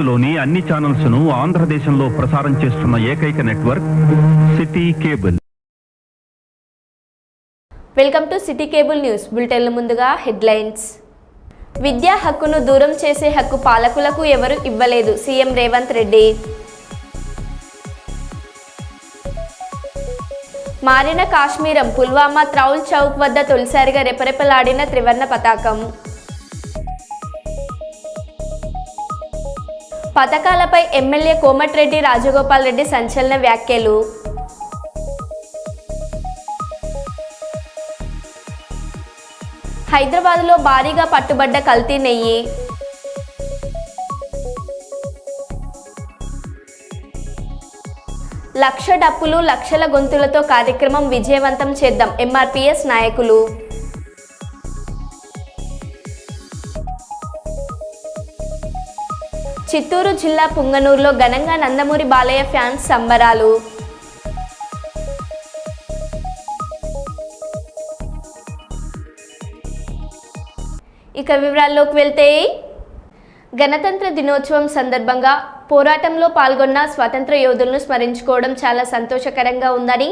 భారత్లోని అన్ని ఛానల్స్ ను ఆంధ్రదేశంలో ప్రసారం చేస్తున్న ఏకైక network city cable. Welcome to city cable news bulletin. ముందుగా హెడ్లైన్స్. విద్యా హక్కును దూరం చేసే హక్కు పాలకులకు ఎవరు ఇవ్వలేదు, సీఎం రేవంత్ రెడ్డి. మారిన కాశ్మీరం, పుల్వామా త్రౌల్ చౌక్ వద్ద తొలిసారిగా రెపరెపలాడిన త్రివర్ణ పతాకం. పథకాలపై ఎమ్మెల్యే కోమటిరెడ్డి రాజగోపాల్ రెడ్డి సంచలన వ్యాఖ్యలు. హైదరాబాద్లో భారీగా పట్టుబడ్డ కల్తీ నెయ్యి. లక్ష డప్పులు లక్షల గొంతులతో కార్యక్రమం విజయవంతం చేద్దాం, ఎంఆర్పీఎస్ నాయకులు. చిత్తూరు జిల్లా పుంగనూరులో ఘనంగా నందమూరి బాలయ్య ఫ్యాన్స్ సంబరాలు. ఇక వివరాల్లోకి వెళ్తే, గణతంత్ర దినోత్సవం సందర్భంగా పోరాటంలో పాల్గొన్న స్వాతంత్ర యోధులను స్మరించుకోవడం చాలా సంతోషకరంగా ఉందని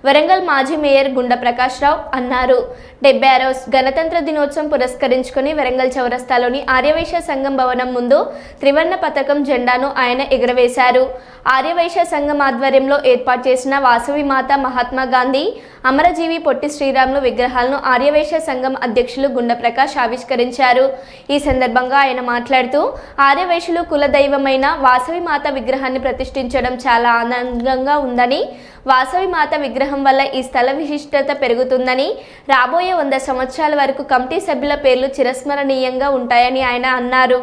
వరంగల్ మాజీ మేయర్ గుండా ప్రకాష్ రావు అన్నారు. 76వ గణతంత్ర దినోత్సవం పురస్కరించుకుని వరంగల్ చౌరస్తాలోని ఆర్యవైశ్య సంఘం భవనం ముందు త్రివర్ణ పతాకం జెండాను ఆయన ఎగురవేశారు. ఆర్యవైశ్య సంఘం ఆధ్వర్యంలో ఏర్పాటు చేసిన వాసవి మాత, మహాత్మా గాంధీ, అమరజీవి పొట్టి శ్రీరాములు విగ్రహాలను ఆర్యవైశ్య సంఘం అధ్యక్షులు గుండా ప్రకాష్ ఆవిష్కరించారు. ఈ సందర్భంగా ఆయన మాట్లాడుతూ, ఆర్యవైశ్యులు కులదైవమైన వాసవి మాత విగ్రహాన్ని ప్రతిష్ఠించడం చాలా ఆనందంగా ఉందని, వాసవి మాత విగ్రహం వల్ల ఈ స్థల విశిష్టత పెరుగుతుందని, రాబోయే 100 సంవత్సరాల వరకు కమిటీ సభ్యుల పేర్లు చిరస్మరణీయంగా ఉంటాయని ఆయన అన్నారు.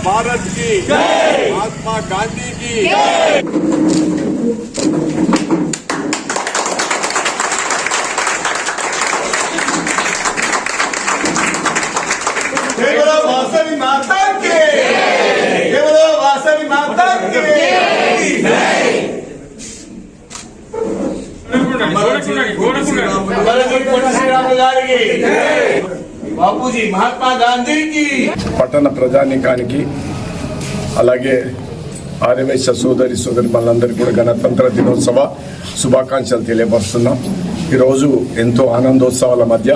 भारत की जय, महात्मा गांधी की जय। जय बोलो वासवी माता की जय, बोलो वासवी माता की जय। బాపూజీ, మహాత్మా గాంధీకి. పట్టణ ప్రజానీకానికి అలాగే ఆర్యవైశ్య సోదరి సోదరిమణులందరికీ కూడా గణతంత్ర దినోత్సవ శుభాకాంక్షలు తెలియపరుస్తున్నాం. ఈరోజు ఎంతో ఆనందోత్సవాల మధ్య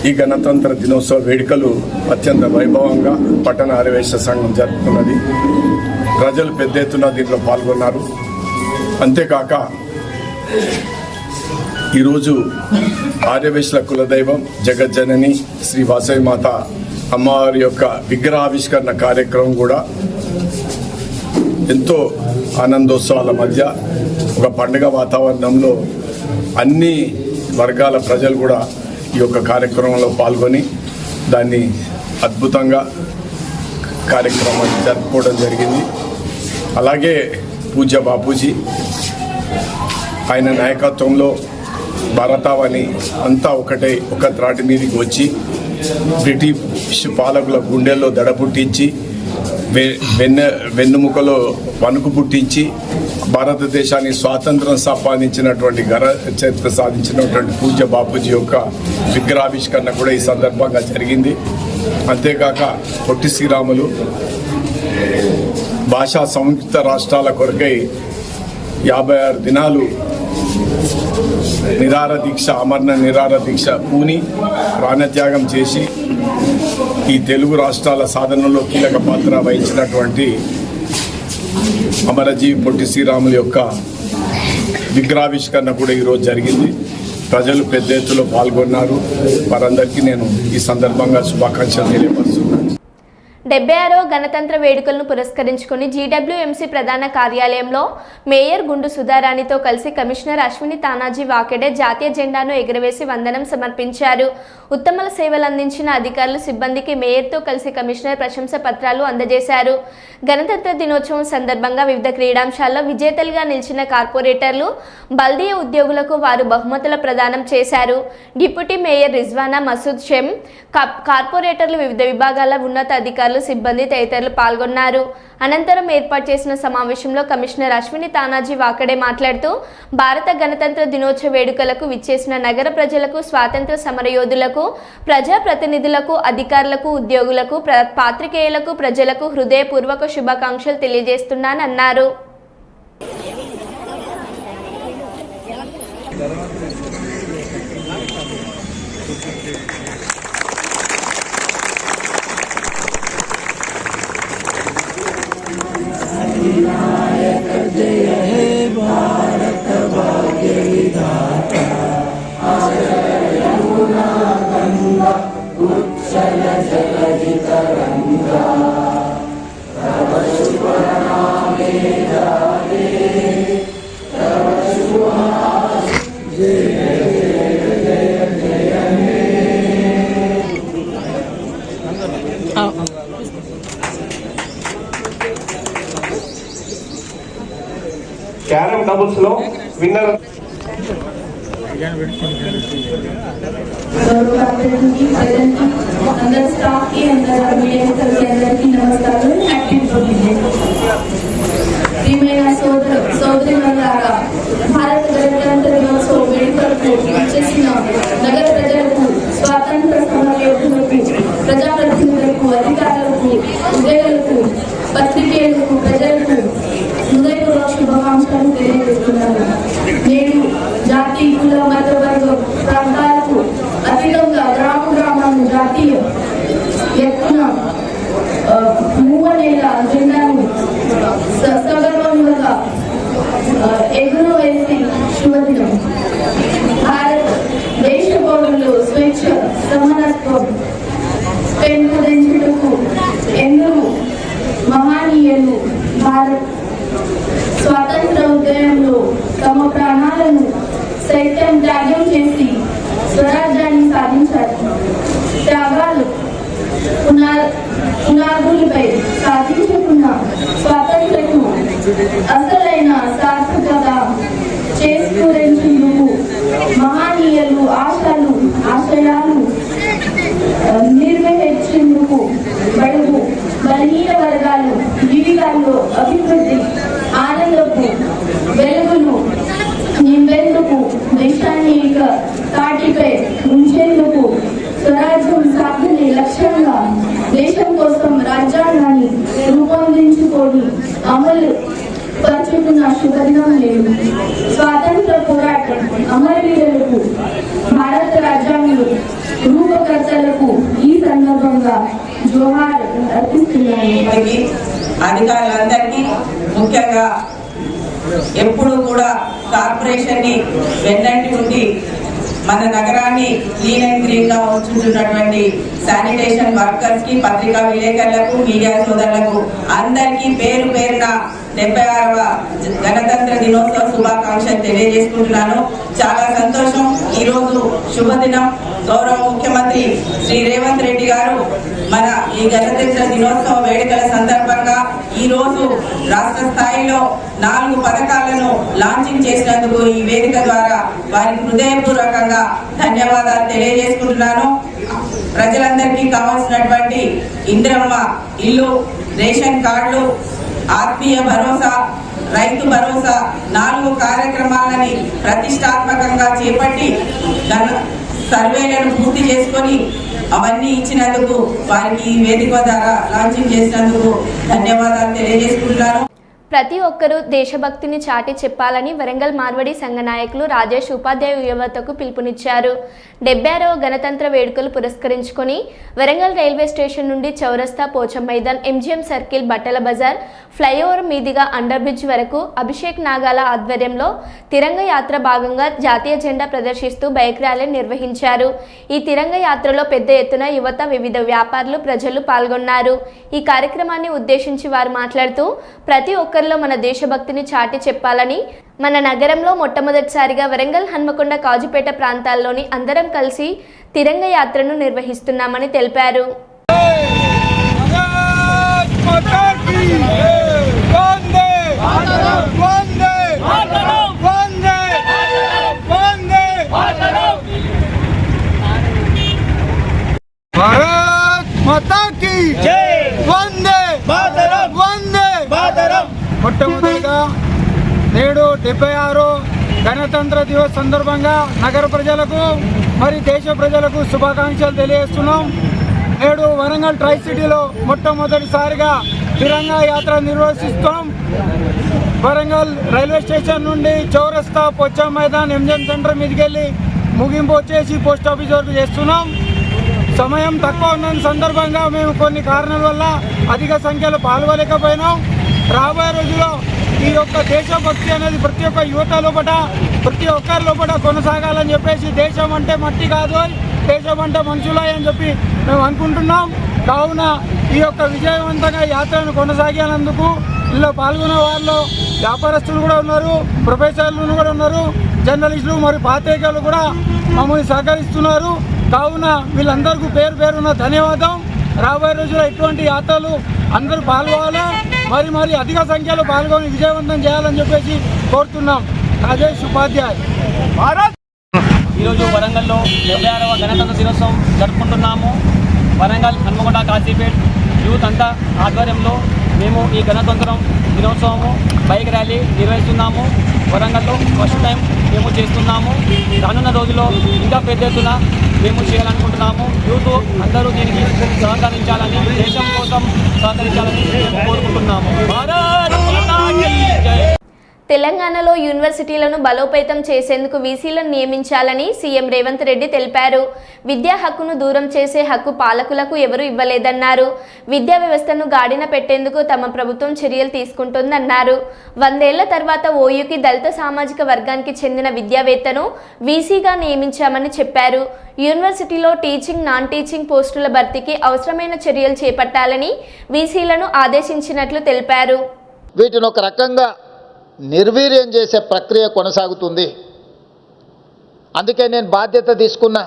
ఈ గణతంత్ర దినోత్సవ వేడుకలు అత్యంత వైభవంగా పట్టణ ఆర్యవైశ్య సంఘం జరుపుకున్నది. ప్రజలు పెద్ద ఎత్తున దీంట్లో పాల్గొన్నారు. అంతేకాక ఈరోజు ఆర్యవైశ్యుల కులదైవం జగజ్జనని శ్రీ వాసవి మాత అమ్మవారి యొక్క విగ్రహావిష్కరణ కార్యక్రమం కూడా ఎంతో ఆనందోత్సవాల మధ్య ఒక పండుగ వాతావరణంలో అన్ని వర్గాల ప్రజలు కూడా ఈ యొక్క కార్యక్రమంలో పాల్గొని దాన్ని అద్భుతంగా కార్యక్రమాన్ని జరుపుకోవడం జరిగింది. అలాగే పూజ్య బాపూజీ ఆయన నాయకత్వంలో భారతావని అంతా ఒక త్రాటి మీదకి వచ్చి బ్రిటిష్ పాలకుల గుండెల్లో దడ పుట్టించి వెన్నుముకలో వణుకు పుట్టించి భారతదేశాన్ని స్వాతంత్రం సంపాదించినటువంటి చరిత్ర సాధించినటువంటి పూజ్య బాపూజీ యొక్క విగ్రహావిష్కరణ కూడా ఈ సందర్భంగా జరిగింది. అంతేకాక పొట్టి శ్రీరాములు భాషా సంయుక్త రాష్ట్రాల కొరకై 56 దినాలు నిరాహార దీక్ష, అమరణ నిరాహార దీక్ష పూని ప్రాణత్యాగం చేసి ఈ తెలుగు రాష్ట్రాల సాధనలో కీలక పాత్ర వహించినటువంటి అమరజీవి పొట్టి శ్రీరాములు యొక్క విగ్రహావిష్కరణ కూడా ఈరోజు జరిగింది. ప్రజలు పెద్ద ఎత్తులో పాల్గొన్నారు. వారందరికీ నేను ఈ సందర్భంగా శుభాకాంక్షలు తెలియపరుస్తున్నాను. 76వ గణతంత్ర వేడుకలను పురస్కరించుకుని జీడబ్ల్యూఎంసీ ప్రధాన కార్యాలయంలో మేయర్ గుండు సుధారాణితో కలిసి కమిషనర్ అశ్విని తానాజీ వాకెడే జాతీయ జెండాను ఎగురవేసి వందనం సమర్పించారు. ఉత్తమ సేవలు అందించిన అధికారులు సిబ్బందికి మేయర్తో కలిసి కమిషనర్ ప్రశంస పత్రాలు అందజేశారు. గణతంత్ర దినోత్సవం సందర్భంగా వివిధ క్రీడాంశాల్లో విజేతలుగా నిలిచిన కార్పొరేటర్లు, బల్దియా ఉద్యోగులకు వారు బహుమతుల ప్రదానం చేశారు. Deputy mayor Rizwana Masood Shem, కార్పొరేటర్లు, వివిధ విభాగాల ఉన్నత అధికారులు, సిబ్బంది తదితరులు పాల్గొన్నారు. అనంతరం ఏర్పాటు చేసిన సమావేశంలో కమిషనర్ అశ్విని తానాజీ వాకడే మాట్లాడుతూ భారత గణతంత్ర దినోత్సవ వేడుకలకు విచ్చేసిన నగర ప్రజలకు, స్వాతంత్ర సమరయోధులకు, ప్రజాప్రతినిధులకు, అధికారులకు, ఉద్యోగులకు, పాత్రికేయులకు, ప్రజలకు హృదయపూర్వక శుభాకాంక్షలు తెలియజేస్తున్నానన్నారు. जय हे भारत भाग्य विधाता यमुना गंगा उच्छल जलधि तरंगा तव शुभ नामे जागे तव शुभ जय जय जय हे క్యారమ్ డబుల్స్ లో విన్నర్ अंदर स्टाफ की अंदर मीडिया के अंदर की नमस्कार एक्टिव प्रियమైన సోదరులారా, భారత గణతంత్ర దినోత్సవ వేడుకలకు విచ్చేసిన నగర ప్రజలకు, స్వాతంత్ర సమరయోధులకు, ప్రజాప్రతినిధులకు, అధికారులకు, ఉద్యోగులకు, పత్రికేయులకు, ప్రజలకు హృదయపూర్వక శుభాకాంక్షలు తెలియజేస్తున్నాను. నేడు జాతి, కుల, మత, వర్గ ప్రాంతాలకు అతీతంగా గ్రామాలను జాతీయ ఎత్తున మూవనేల జెండాను సగర్వంగా ఎగురవేసి శుభదినం. భారత దేశ పౌరులు స్వేచ్ఛ, సమానత్వం పెంపొందించుటకు ఎందరో మహనీయులు భారత్ స్వాతంత్ర ఉద్యమంలో తమ ప్రాణాలను సైతం త్యాగం చేసి స్వరాజ్యాన్ని సాధించారు. త్యాగాలు పునాదులపై సాధించుకున్న స్వాతంత్ర్యకు అసలైన సార్థకత చేసుకునేందుకు మహనీయులు ఆశయాలు నిర్వహించేందుకు బడుగు బలహీన వర్గాలు జీవితాల్లో అభివృద్ధి, ఆనందపు వెలుగును నింపేందుకు, దేశాన్ని తాటిపై ఉంచేందుకు, స్వరాజ్యం సాధనే లక్ష్యంగా దేశం కోసం రాజ్యాంగాన్ని రూపొందించుకొని అమలు పరుచుకున్న శుభదినం లేదు. స్వాతంత్ర పోరాటం అమరవీరులకు, భారత రాజ్యాంగ రూపకర్తలకు ఈ సందర్భంగా జోహార్ అర్పిస్తున్నాను. అధికారులందరికీ, ముఖ్యంగా ఎప్పుడు కూడా కార్పొరేషన్ ని వెన్నంటి ఉండి మన నగరాన్ని క్లీన్ అండ్ గ్రీన్ గా ఉంచుతున్నటువంటి శానిటేషన్ వర్కర్స్ కి, పత్రికా విలేకరులకు, మీడియా సోదరులకు అందరికీ పేరు పేరున 76వ గణతంత్ర దినోత్సవ శుభాకాంక్షలు తెలియజేసుకుంటున్నాను. చాలా సంతోషం. ఈరోజు శుభదినం. గౌరవ ముఖ్యమంత్రి శ్రీ రేవంత్ రెడ్డి గారు మన ఈ గణతంత్ర దినోత్సవ వేడుకల సందర్భంగా ఈ రోజు రాష్ట్ర స్థాయిలో 4 పథకాలను లాంచింగ్ చేసినందుకు ఈ వేదిక ద్వారా వారికి హృదయపూర్వకంగా ధన్యవాదాలు తెలియజేసుకుంటున్నాను. ప్రజలందరికీ కావాల్సినటువంటి ఇందిరమ్మ ఇల్లు, రేషన్ కార్డులు, ఆత్మీయ భరోసా, రైతు భరోసా 4 కార్యక్రమాలని ప్రతిష్టాత్మకంగా చేపట్టి సర్వేలను పూర్తి చేసుకొని అవన్నీ ఇచ్చినందుకు వారికి ఈ వేదిక ద్వారా లాంచింగ్ చేసినందుకు ధన్యవాదాలు తెలియజేసుకుంటున్నాను. ప్రతి ఒక్కరూ దేశభక్తిని చాటి చెప్పాలని వరంగల్ మార్వడి సంఘ నాయకులు రాజేష్ ఉపాధ్యాయ యువతకు పిలుపునిచ్చారు. 76వ గణతంత్ర వేడుకలు పురస్కరించుకొని వరంగల్ రైల్వే స్టేషన్ నుండి చౌరస్తా, పోచం మైదాన్, ఎంజీఎం సర్కిల్, బట్టల బజార్, ఫ్లైఓవర్ మీదుగా అండర్ బ్రిడ్జ్ వరకు అభిషేక్ నాగాల ఆధ్వర్యంలో తిరంగ యాత్ర భాగంగా జాతీయ జెండా ప్రదర్శిస్తూ బైక్ ర్యాలీ నిర్వహించారు. ఈ తిరంగ యాత్రలో పెద్ద ఎత్తున యువత, వివిధ వ్యాపారులు, ప్రజలు పాల్గొన్నారు. ఈ కార్యక్రమాన్ని ఉద్దేశించి వారు మాట్లాడుతూ ప్రతి ఒక్కరిలో మన దేశభక్తిని చాటి చెప్పాలని, మన నగరంలో మొట్టమొదటిసారిగా వరంగల్, హన్మకొండ, కాజుపేట ప్రాంతాల్లోని అందరం కలిసి తిరంగ యాత్రను నిర్వహిస్తున్నామని తెలిపారు. మొట్టమొదటిగా నేడు 76 గణతంత్ర దివస్ సందర్భంగా నగర ప్రజలకు మరి దేశ ప్రజలకు శుభాకాంక్షలు తెలియజేస్తున్నాం. నేడు వరంగల్ ట్రై సిటీలో మొట్టమొదటిసారిగా తిరంగా యాత్ర నిర్వహిస్తున్నాం. వరంగల్ రైల్వే స్టేషన్ నుండి చౌరస్తా, పోచం మైదాన్, ఎంజిఎం సెంటర్ మీదకి వెళ్ళి ముగింపు వచ్చేసి పోస్ట్ ఆఫీస్ వరకు చేస్తున్నాం. సమయం తక్కువ ఉన్న సందర్భంగా మేము కొన్ని కారణాల వల్ల అధిక సంఖ్యలో పాల్గొలేకపోయినాం. రాబోయే రోజుల్లో ఈ యొక్క దేశభక్తి అనేది ప్రతి ఒక్క యువత లోపల, ప్రతి ఒక్కరి లోపల కొనసాగాలని చెప్పేసి, దేశం అంటే మట్టి కాదు, దేశం అంటే మనుషులే అని చెప్పి మేము అనుకుంటున్నాం. కావున ఈ యొక్క విజయవంతంగా యాత్రను కొనసాగినందుకు ఇందులో పాల్గొనే వాళ్ళు వ్యాపారస్తులు కూడా ఉన్నారు, ప్రొఫెసర్లు కూడా ఉన్నారు, జర్నలిస్టులు మరియు పాత్రికేయులు కూడా మమ్మల్ని సహకరిస్తున్నారు. కావున వీళ్ళందరికీ పేరు పేరున ధన్యవాదం. రాబోయే రోజుల్లో ఇటువంటి యాత్రలు అందరూ పాల్గొవాలి, మరి అధిక సంఖ్యలో పాల్గొని విజయవంతం చేయాలని చెప్పేసి కోరుతున్నాం. రాజేష్ ఉపాధ్యాయ్. ఈరోజు వరంగల్లో 76వ గణతంత్ర దినోత్సవం జరుపుకుంటున్నాము. వరంగల్, హన్మకొండ, కాజీపేట్ యూత్ అంతా ఆధ్వర్యంలో మేము ఈ గణతంత్రం దినోత్సవము బైక్ ర్యాలీ నిర్వహిస్తున్నాము. వరంగల్లో ఫస్ట్ టైం మేము చేస్తున్నాము. రానున్న రోజుల్లో ఇంకా పెద్ద ఎత్తున మేము చేయాలనుకుంటున్నాము. యూత్ అందరూ దీనికి సహకరించాలని, దేశం కోసం సహకరించాలని మేము కోరుకుంటున్నాము. భారత్ మాతా కీ జై. తెలంగాణలో యూనివర్సిటీలను బలోపేతం చేసేందుకు వీసీలను నియమించాలని సీఎం రేవంత్ రెడ్డి తెలిపారు. విద్యా హక్కును దూరం చేసే హక్కు పాలకులకు ఎవరూ ఇవ్వలేదన్నారు. విద్యా వ్యవస్థను గాడిన పెట్టేందుకు తమ ప్రభుత్వం చర్యలు తీసుకుంటుందన్నారు. 100 ఏళ్ల తర్వాత ఓయూకి దళిత సామాజిక వర్గానికి చెందిన విద్యావేత్తను వీసీగా నియమించామని చెప్పారు. యూనివర్సిటీలో టీచింగ్, నాన్ టీచింగ్ పోస్టుల భర్తీకి అవసరమైన చర్యలు చేపట్టాలని వీసీలను ఆదేశించినట్లు తెలిపారు. వీటిని ఒక రకంగా నిర్వీర్యం చేసే ప్రక్రియ కొనసాగుతుంది. అందుకే నేను బాధ్యత తీసుకున్న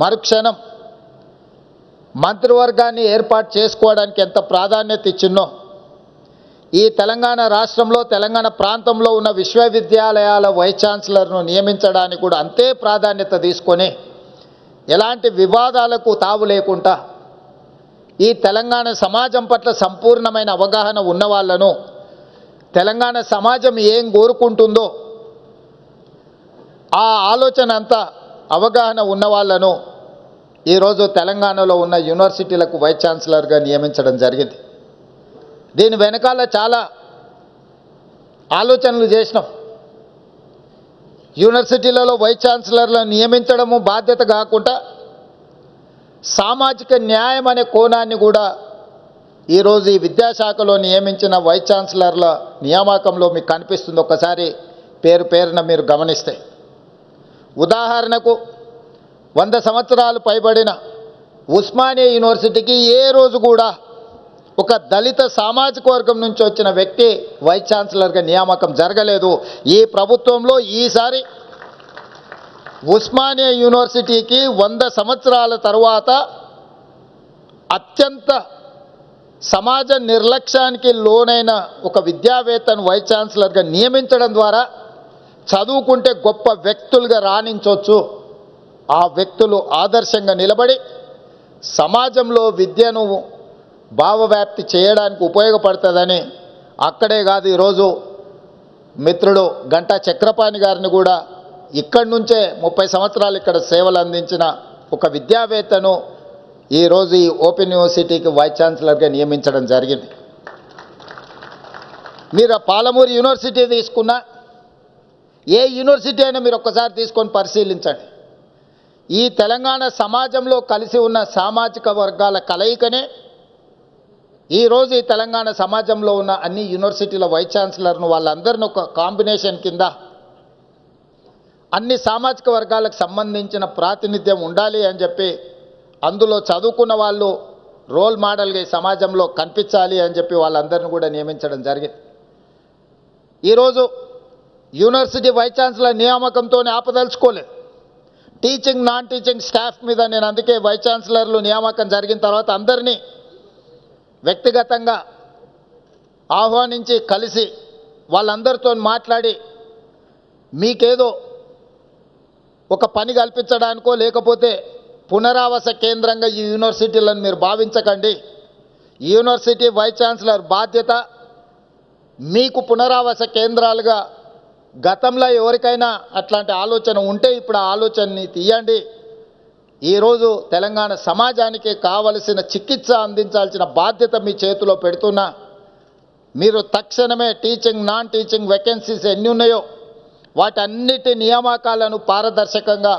మరుక్షణం మంత్రివర్గాన్ని ఏర్పాటు చేసుకోవడానికి ఎంత ప్రాధాన్యత ఇచ్చినో, ఈ తెలంగాణ రాష్ట్రంలో, తెలంగాణ ప్రాంతంలో ఉన్న విశ్వవిద్యాలయాల వైస్ ఛాన్సలర్ను నియమించడానికి కూడా అంతే ప్రాధాన్యత తీసుకొని, ఎలాంటి వివాదాలకు తావు లేకుండా ఈ తెలంగాణ సమాజం పట్ల సంపూర్ణమైన అవగాహన ఉన్న వాళ్ళను, తెలంగాణ సమాజం ఏం కోరుకుంటుందో ఆ ఆలోచన అంతా అవగాహన ఉన్న వాళ్ళను ఈరోజు తెలంగాణలో ఉన్న యూనివర్సిటీలకు వైస్ ఛాన్సలర్గా నియమించడం జరిగింది. దీని వెనకాల చాలా ఆలోచనలు చేసినాం. యూనివర్సిటీలలో వైస్ ఛాన్సలర్లను నియమించడము బాధ్యత కాకుండా సామాజిక న్యాయం అనే కోణాన్ని కూడా ఈరోజు ఈ విద్యాశాఖలో నియమించిన వైస్ ఛాన్సలర్ల నియామకంలో మీకు కనిపిస్తుంది. ఒక్కసారి పేరు పేరున మీరు గమనిస్తే, ఉదాహరణకు 100 సంవత్సరాలు పైబడిన ఉస్మానియా యూనివర్సిటీకి ఏ రోజు కూడా ఒక దళిత సామాజిక వర్గం నుంచి వచ్చిన వ్యక్తి వైస్ ఛాన్సలర్గా నియామకం జరగలేదు. ఈ ప్రభుత్వంలో ఈసారి ఉస్మానియా యూనివర్సిటీకి 100 సంవత్సరాల తరువాత అత్యంత సమాజ నిర్లక్ష్యానికి లోనైన ఒక విద్యావేత్తను వైస్ ఛాన్సలర్గా నియమించడం ద్వారా చదువుకుంటే గొప్ప వ్యక్తులుగా రాణించవచ్చు. ఆ వ్యక్తులు ఆదర్శంగా నిలబడి సమాజంలో విద్యను భావవ్యాప్తి చేయడానికి ఉపయోగపడుతుందని, అక్కడే కాదు ఈరోజు మిత్రుడు గంటా చక్రపాణి గారిని కూడా ఇక్కడి నుంచే 30 సంవత్సరాలు ఇక్కడ సేవలు అందించిన ఒక విద్యావేత్తను ఈరోజు ఈ ఓపెన్ యూనివర్సిటీకి వైస్ ఛాన్సలర్గా నియమించడం జరిగింది. మీరు పాలమూరు యూనివర్సిటీ తీసుకున్నా, ఏ యూనివర్సిటీ అయినా మీరు ఒక్కసారి తీసుకొని పరిశీలించండి. ఈ తెలంగాణ సమాజంలో కలిసి ఉన్న సామాజిక వర్గాల కలయికనే ఈరోజు ఈ తెలంగాణ సమాజంలో ఉన్న అన్ని యూనివర్సిటీల వైస్ ఛాన్సలర్ను వాళ్ళందరిని ఒక కాంబినేషన్ కింద అన్ని సామాజిక వర్గాలకు సంబంధించిన ప్రాతినిధ్యం ఉండాలి అని చెప్పి, అందులో చదువుకున్న వాళ్ళు రోల్ మోడల్గా ఈ సమాజంలో కనిపించాలి అని చెప్పి వాళ్ళందరిని కూడా నియమించడం జరిగింది. ఈరోజు యూనివర్సిటీ వైస్ ఛాన్సలర్ నియామకంతో ఆపదలుచుకోలేదు. టీచింగ్ నాన్ టీచింగ్ స్టాఫ్ మీద నేను అందుకే వైస్ ఛాన్సలర్లు నియామకం జరిగిన తర్వాత అందరినీ వ్యక్తిగతంగా ఆహ్వానించి కలిసి వాళ్ళందరితో మాట్లాడి మీకేదో ఒక పని కల్పించడానికో లేకపోతే పునరావాస కేంద్రంగా ఈ యూనివర్సిటీలను మీరు భావించకండి. యూనివర్సిటీ వైస్ ఛాన్సలర్ బాధ్యత మీకు పునరావాస కేంద్రాలుగా గతంలో ఎవరికైనా అట్లాంటి ఆలోచన ఉంటే ఇప్పుడు ఆ ఆలోచనని తీయండి. ఈరోజు తెలంగాణ సమాజానికి కావలసిన చికిత్స అందించాల్సిన బాధ్యత మీ చేతిలో పెడుతున్నా. మీరు తక్షణమే టీచింగ్ నాన్ టీచింగ్ వేకెన్సీస్ ఎన్ని ఉన్నాయో వాటన్నిటి నియామకాలను పారదర్శకంగా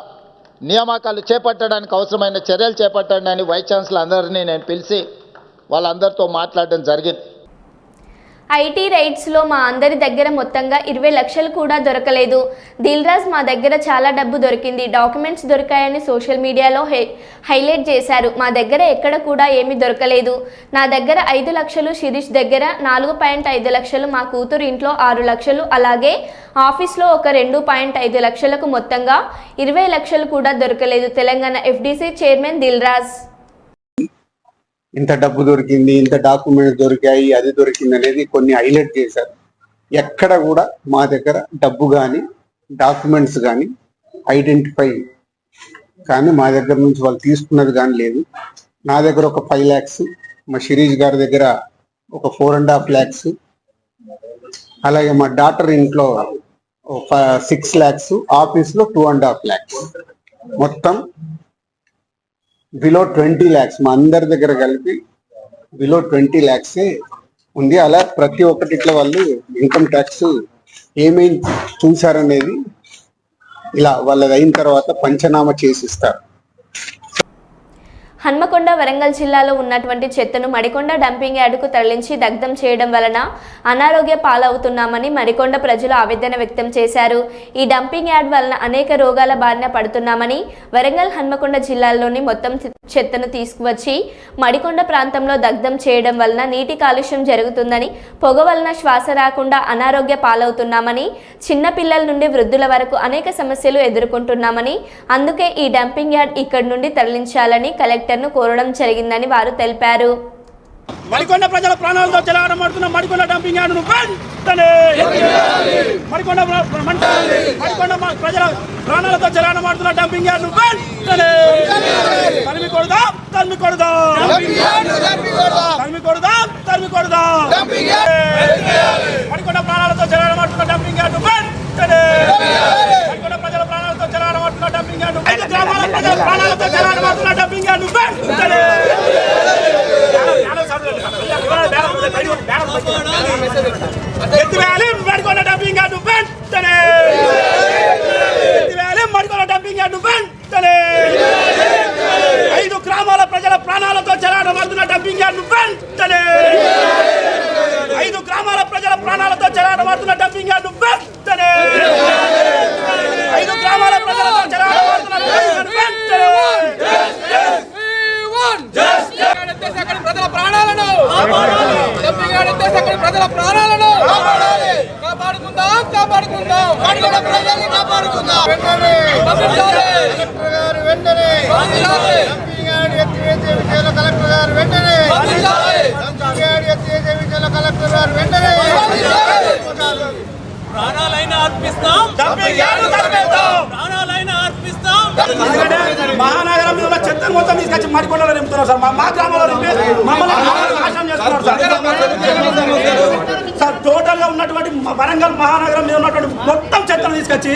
నియామకాలు చేపట్టడానికి అవసరమైన చర్యలు చేపట్టండి అని వైస్ ఛాన్సలర్ అందరినీ నేను పిలిచి వాళ్ళందరితో మాట్లాడడం జరిగింది. ఐటీ రైట్స్లో మా అందరి దగ్గర మొత్తంగా 20 లక్షలు కూడా దొరకలేదు. దిల్రాజ్ మా దగ్గర చాలా డబ్బు దొరికింది, డాక్యుమెంట్స్ దొరికాయని సోషల్ మీడియాలో హైలైట్ చేశారు. మా దగ్గర ఎక్కడ కూడా ఏమీ దొరకలేదు. నా దగ్గర 5 లక్షలు, శిరీష్ దగ్గర 4.5 లక్షలు, మా కూతురు ఇంట్లో 6 లక్షలు, అలాగే ఆఫీస్లో ఒక 2.5 లక్షలకు మొత్తంగా 20 లక్షలు కూడా దొరకలేదు. Telangana FDC chairman Dilraj. ఇంత డబ్బు దొరికింది, ఇంత డాక్యుమెంట్స్ దొరికాయి, అది దొరికింది అనేది కొన్ని హైలైట్ చేశారు. ఎక్కడ కూడా మా దగ్గర డబ్బు కానీ డాక్యుమెంట్స్ కానీ ఐడెంటిఫై కానీ మా దగ్గర నుంచి వాళ్ళు తీసుకున్నది కానీ లేదు. నా దగ్గర ఒక 5 lakhs, మా శిరీష్ గారి దగ్గర ఒక 4.5 lakhs, అలాగే మా డాటర్ ఇంట్లో 6 lakhs, ఆఫీస్లో 2.5 lakhs, మొత్తం బిలో 20 lakhs. మా అందరి దగ్గర కలిపి బిలో 20 lakhs ఉంది. అలా ప్రతి ఒక్కటి ఇట్లా వాళ్ళు ఇన్కమ్ ట్యాక్స్ ఏమేమి చూసారనేది ఇలా వాళ్ళది అయిన తర్వాత పంచనామా చేసిస్తారు. హన్మకొండ, వరంగల్ జిల్లాలో ఉన్నటువంటి చెత్తను మడికొండ డంపింగ్ యార్డుకు తరలించి దగ్ధం చేయడం వలన అనారోగ్య పాలవుతున్నామని మడికొండ ప్రజలు ఆవేదన వ్యక్తం చేశారు. ఈ డంపింగ్ యార్డ్ వలన అనేక రోగాల బారిన పడుతున్నామని, వరంగల్, హన్మకొండ జిల్లాల్లోని మొత్తం చెత్తను తీసుకువచ్చి మడికొండ ప్రాంతంలో దగ్ధం చేయడం వలన నీటి కాలుష్యం జరుగుతుందని, పొగ వలన శ్వాస రాకుండా అనారోగ్య పాలవుతున్నామని, చిన్న పిల్లల నుండి వృద్ధుల వరకు అనేక సమస్యలు ఎదుర్కొంటున్నామని, అందుకే ఈ డంపింగ్ యార్డ్ ఇక్కడి నుండి తరలించాలని కలెక్టర్ కోరడం జరిగిందని వారు తెలిపారు. మడికొండ ప్రజల ప్రాణాలతో చెలగాటమాడుతున్న మడికొండ డంపింగ్ యార్డును వెంటనే, మడికొండ ప్రజల ప్రాణాలతో చెలగాటమాడుతున్న డంపింగ్ యార్డును వెంటనే తరిమి కొడదాం, తరిమి కొడదాం, తరిమి కొడదాం, తరిమి కొడదాం. మడికొండ ప్రాణాలతో చెలగాటమాడుతున్న డంపింగ్ యార్డును వెంటనే, మడికొండ ప్రజల ప్రాణాలతో చెలగాటమాడుతున్న డంపింగ్ యార్డును, 5 గ్రామాల ప్రజల ప్రాణాలతో చెలగాటమాడుతున్న డంపింగ్ యార్డును వెంటనే ఎత్తివేయాలి. మడికొండ డంపింగ్ యార్డు వెంటనే ఎత్తివేయాలి. మడికొండ డంపింగ్ యార్డు వెంటనే 5 గ్రామాల ప్రజల ప్రాణాలతో చెలగాటమాడుతున్న డంపింగ్ యార్డు వెంటనే 5 గ్రామాల ప్రజల ప్రాణాలతో చెలగాటమాడుతున్న డంపింగ్ యార్డు వెంటనే 5 గ్రామాల ప్రజలతో చెలగాటమాడుతున్న డంపింగ్ యార్డు వెంటనే ప్రజల ప్రాణాలను ప్రజల ప్రాణాలను కాపాడుకుందాం, కాపాడుకుందాం, ప్రజల్ని కాపాడుకుందాం. కలెక్టర్ గారు వెంటనే ఎత్తివేసే విషయంలో కలెక్టర్ గారు వెంటనే ఎత్తివేసే విషయంలో కలెక్టర్ గారు వెంటనే ప్రాణాలైనా అర్పిస్తాం, ప్రాణాలైనా అర్పిస్తాం. మహానగరం మీద చెత్తను మొత్తం తీసుకొచ్చి మడికొండలో నింపుతున్నారు సార్. మా గ్రామంలో మమ్మల్ని నాశనం చేస్తున్నారు సార్. టోటల్ గా ఉన్నటువంటి వరంగల్ మహానగరం మీద ఉన్నటువంటి మొత్తం చెత్తను తీసుకొచ్చి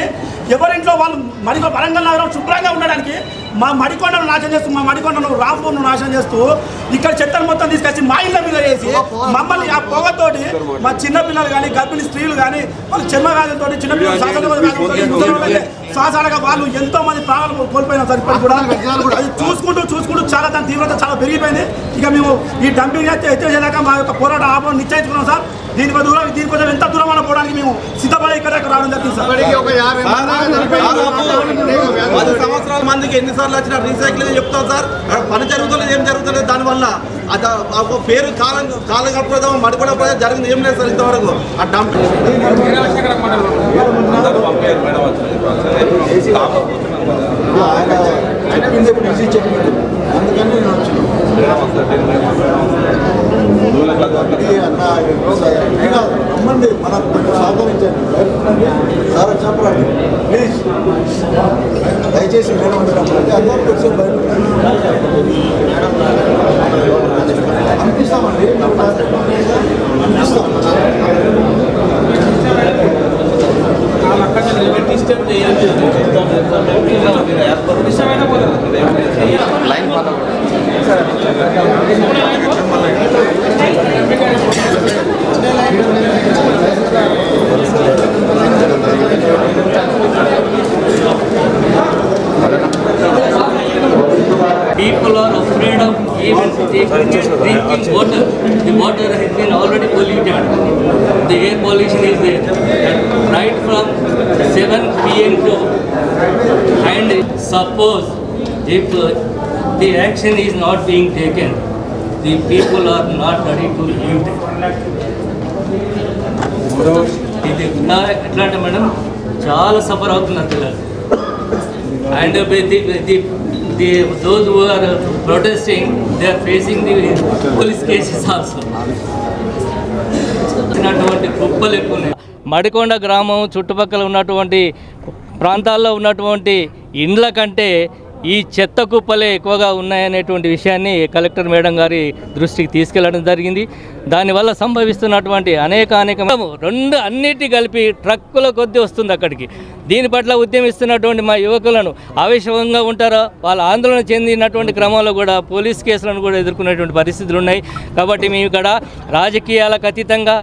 ఎవరింట్లో వాళ్ళు వరంగల్ నగరం శుభ్రంగా ఉండడానికి మా మడికొండను నాశనం చేస్తూ మా మడికొండను రాంపూర్ను నాశనం చేస్తూ ఇక్కడ చెత్తను మొత్తం తీసుకొచ్చి మా ఇళ్ళ మీద వేసి మమ్మల్ని ఆ పొగతోటి మా చిన్నపిల్లలు కానీ గర్భిణీ స్త్రీలు కానీ వాళ్ళు చర్మవ్యాధులతో చిన్నపిల్లలు శ్వాసగా వాళ్ళు ఎంతో మంది ప్రాణాలు కోల్పోయిన సార్ ఇప్పుడు కూడా అది చూసుకుంటూ చాలా దాని తీవ్రత చాలా పెరిగిపోయింది. ఇక మేము ఈ డంపింగ్ ఎత్తేసేదాకా మా యొక్క పోరాట ఆపడం నిశ్చయించుకున్నాం సార్. దీనికోసం ఎంత దూరం అన్న పోవడానికి మేము సిద్ధపడి ఇక్కడ రావడం జరిగింది సార్. 10 సంవత్సరాల మందికి ఎన్నిసార్లు వచ్చినా రీసైక్లింగ్ చెప్తాం సార్. పని జరుగుతుంది ఏం జరుగుతుంది దానివల్ల అది పేరు కాలం కప్పుదాం మడిపడ జరిగింది ఏం లేదు సార్ ఇంతవరకు. ఆ డంప్ రమ్మండి మనం సహకరించండి సార్ చెప్పండి ప్లీజ్ దయచేసి మేడం అంటే అందరూ వచ్చి అనిపిస్తామండి line follow People are afraid of even drinking water. The water has been already polluted. The air pollution is there. Right from 7 p.m. to and suppose if the action is not being taken, the people are not ready to live there. ఇది ఎట్లా అంటే madam చాలా suffer అవుతున్నారు పిల్లలు. And those who are protesting, they are facing the police cases also. కుప్పలు ఎక్కువ ఉన్నాయి. మడికొండ గ్రామం చుట్టుపక్కల ఉన్నటువంటి ప్రాంతాల్లో ఉన్నటువంటి ఇండ్ల కంటే ఈ చెత్త కుప్పలే ఎక్కువగా ఉన్నాయనేటువంటి విషయాన్ని కలెక్టర్ మేడం గారి దృష్టికి తీసుకెళ్లడం జరిగింది. దానివల్ల సంభవిస్తున్నటువంటి అనేక అన్నిటి కలిపి ట్రక్కుల కొద్దీ వస్తుంది అక్కడికి. దీని పట్ల ఉద్యమిస్తున్నటువంటి మా యువకులను ఆవేశంగా ఉంటారో వాళ్ళ ఆందోళన చెందినటువంటి క్రమంలో కూడా పోలీస్ కేసులను కూడా ఎదుర్కొనేటువంటి పరిస్థితులు ఉన్నాయి. కాబట్టి మేము ఇక్కడ రాజకీయాలకు అతీతంగా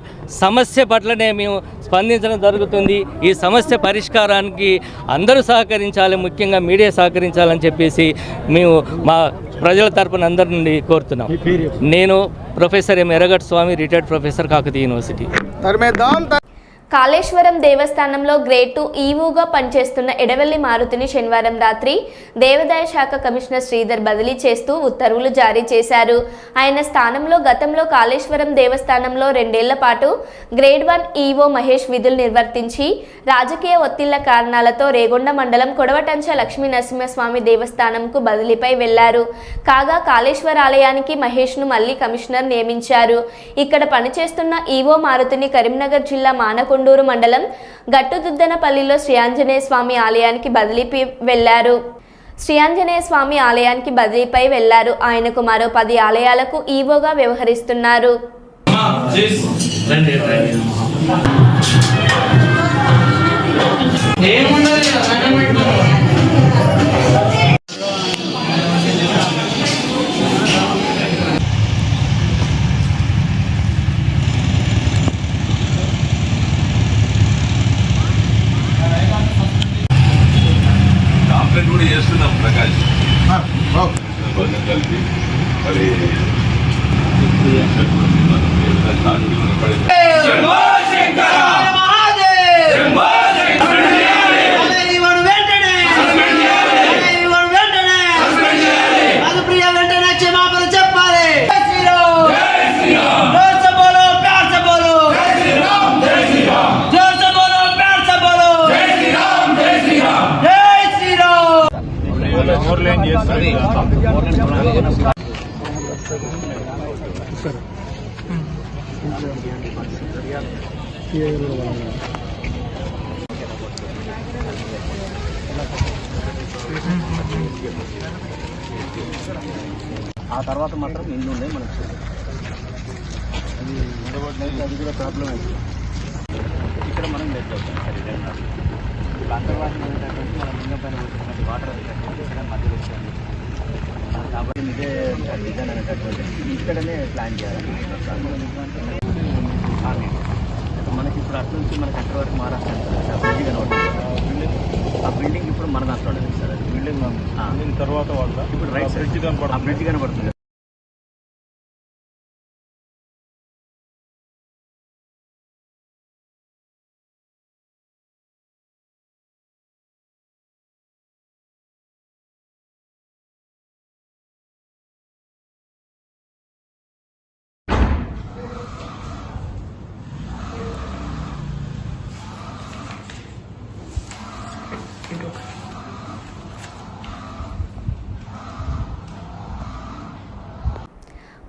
సమస్య పట్లనే మేము స్పందించడం జరుగుతుంది. ఈ సమస్య పరిష్కారానికి అందరూ సహకరించాలి, ముఖ్యంగా మీడియా సహకరించాలని చెప్పేసి మేము మా ప్రజల తరపున అందరి నుండి కోరుతున్నాం. నేను professor M Erragadda Swamy, retired professor, Kakatiya university. Kaleshwaram దేవస్థానంలో గ్రేడ్ 2 ఈవోగా పనిచేస్తున్న ఎడవెల్లి మారుతిని శనివారం రాత్రి దేవాదాయ శాఖ కమిషనర్ శ్రీధర్ బదిలీ చేస్తూ ఉత్తర్వులు జారీ చేశారు. ఆయన స్థానంలో గతంలో కాళేశ్వరం దేవస్థానంలో 2 ఏళ్ల పాటు గ్రేడ్ 1 ఈవో మహేష్ విధులు నిర్వర్తించి రాజకీయ ఒత్తిళ్ల కారణాలతో రేగొండ మండలం కొడవటంచ లక్ష్మీ నరసింహస్వామి దేవస్థానంకు బదిలీపై వెళ్లారు. కాగా కాళేశ్వర ఆలయానికి మహేష్ను మళ్లీ కమిషనర్ నియమించారు. ఇక్కడ పనిచేస్తున్న ఈవో మారుతిని కరీంనగర్ జిల్లా మానకొండూరు మండలం గట్టుదుద్దనపల్లిలో శ్రీ ఆంజనేయ స్వామి ఆలయానికి బదిలీపై వెళ్లారు. శ్రీ ఆంజనేయ స్వామి ఆలయానికి బదిలీపై వెళ్లారు. ఆయనకు మరో 10 ఆలయాలకు ఈవోగా వ్యవహరిస్తున్నారు. కూడా చేస్తున్నాం ప్రకాష్ కలిపి మరి ఆ తర్వాత మాత్రం ఇల్లు ఉన్నాయి మనకు. అది ఉండబడినది, అది కూడా ప్రాబ్లం అయింది. ఇక్కడ మనం లేకపోతాం. అంతర్వాసన ఉన్నటువంటి మన లింగం పైన వచ్చినటువంటి వాటర్ అనేటటువంటి మధ్యలో వచ్చింది కాబట్టి ఇదే డిజైన్ అనేటటువంటి ఇక్కడనే ప్లాన్ చేయాలి. మనకి ఇప్పుడు అటు నుంచి మనకి అక్కడ వరకు మహారాష్ట్ర బిల్డింగ్ కనబడుతుంది. ఆ బిల్డింగ్ ఇప్పుడు మన దాంట్లో ఉంది సార్. బిల్డింగ్ తర్వాత వాళ్ళ ఇప్పుడు రైట్ సైడ్ ఆ బ్రిడ్జ్ కనబడుతుంది.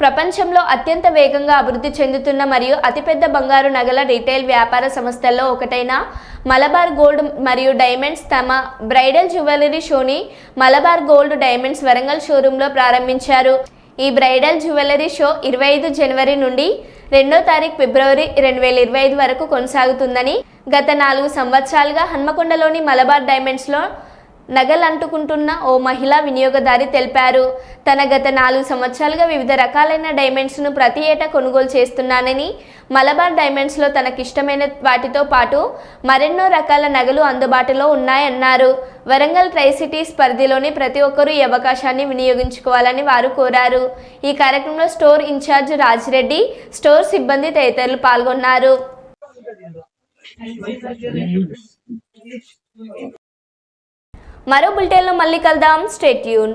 ప్రపంచంలో అత్యంత వేగంగా అభివృద్ధి చెందుతున్న మరియు అతిపెద్ద బంగారు నగల రీటైల్ వ్యాపార సంస్థల్లో ఒకటైన మలబార్ గోల్డ్ మరియు డైమండ్స్ తమ బ్రైడల్ జ్యువెలరీ షోని మలబార్ గోల్డ్ డైమండ్స్ వరంగల్ షోరూంలో ప్రారంభించారు. ఈ బ్రైడల్ జ్యువెలరీ షో 25 జనవరి నుండి 2వ తారీఖు ఫిబ్రవరి 2025 వరకు కొనసాగుతుందని గత 4 సంవత్సరాలుగా హన్మకొండలోని మలబార్ డైమండ్స్లో నగలంటుకుంటున్న ఓ మహిళా వినియోగదారి తెలిపారు. తన గత 4 సంవత్సరాలుగా వివిధ రకాలైన డైమండ్స్ను ప్రతి ఏటా కొనుగోలు చేస్తున్నానని, మలబార్ డైమండ్స్లో తనకిష్టమైన వాటితో పాటు మరెన్నో రకాల నగలు అందుబాటులో ఉన్నాయన్నారు. వరంగల్ ట్రై సిటీస్ పరిధిలోని ప్రతి ఒక్కరూ ఈ అవకాశాన్ని వినియోగించుకోవాలని వారు కోరారు. ఈ కార్యక్రమంలో స్టోర్ ఇన్ఛార్జ్ రాజిరెడ్డి, స్టోర్ సిబ్బంది తదితరులు పాల్గొన్నారు. మరో బులెటిన్లో మళ్ళీ కలుద్దాం. Stay tune.